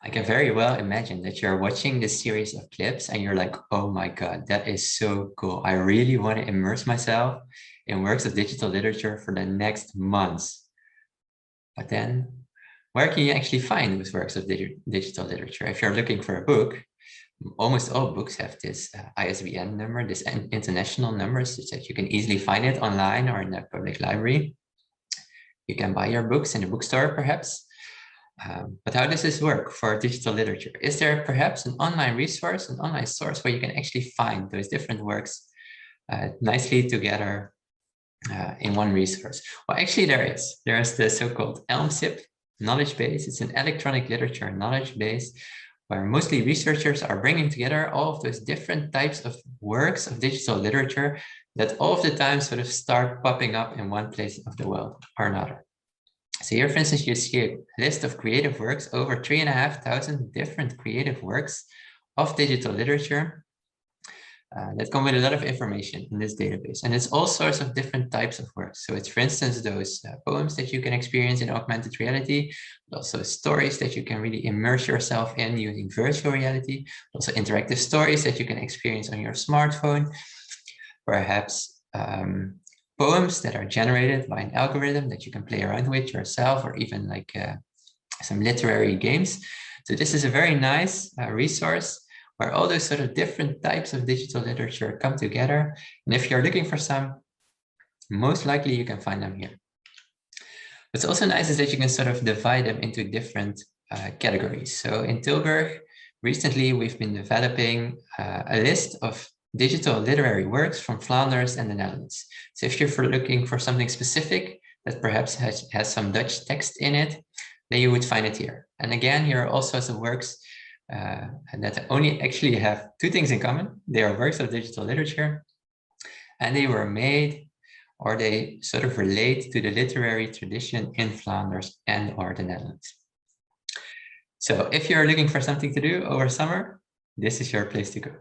I can very well imagine that you're watching this series of clips and you're like, oh my God, that is so cool. I really want to immerse myself in works of digital literature for the next months. But then where can you actually find those works of digital literature? If you're looking for a book, almost all books have this ISBN number, this international number, so that you can easily find it online or in a public library. You can buy your books in a bookstore, perhaps. But how does this work for digital literature? Is there perhaps an online resource, an online source where you can actually find those different works nicely together in one resource? Well, actually there is. There's the so-called ELMSIP knowledge base. It's an electronic literature knowledge base where mostly researchers are bringing together all of those different types of works of digital literature that all of the time sort of start popping up in one place of the world or another. So here, for instance, you see a list of creative works, over 3,500 different creative works of digital literature that come with a lot of information in this database. And it's all sorts of different types of works. So it's, for instance, those poems that you can experience in augmented reality, but also stories that you can really immerse yourself in using virtual reality, also interactive stories that you can experience on your smartphone, perhaps poems that are generated by an algorithm that you can play around with yourself, or even like some literary games. So this is a very nice resource where all those sort of different types of digital literature come together. And if you're looking for some, most likely you can find them here. What's also nice is that you can sort of divide them into different categories. So in Tilburg, recently we've been developing a list of digital literary works from Flanders and the Netherlands. So if you're looking for something specific that perhaps has some Dutch text in it, then you would find it here. And again, here are all sorts of works that only actually have two things in common. They are works of digital literature, and they were made, or they sort of relate to the literary tradition in Flanders and or the Netherlands. So if you're looking for something to do over summer, this is your place to go.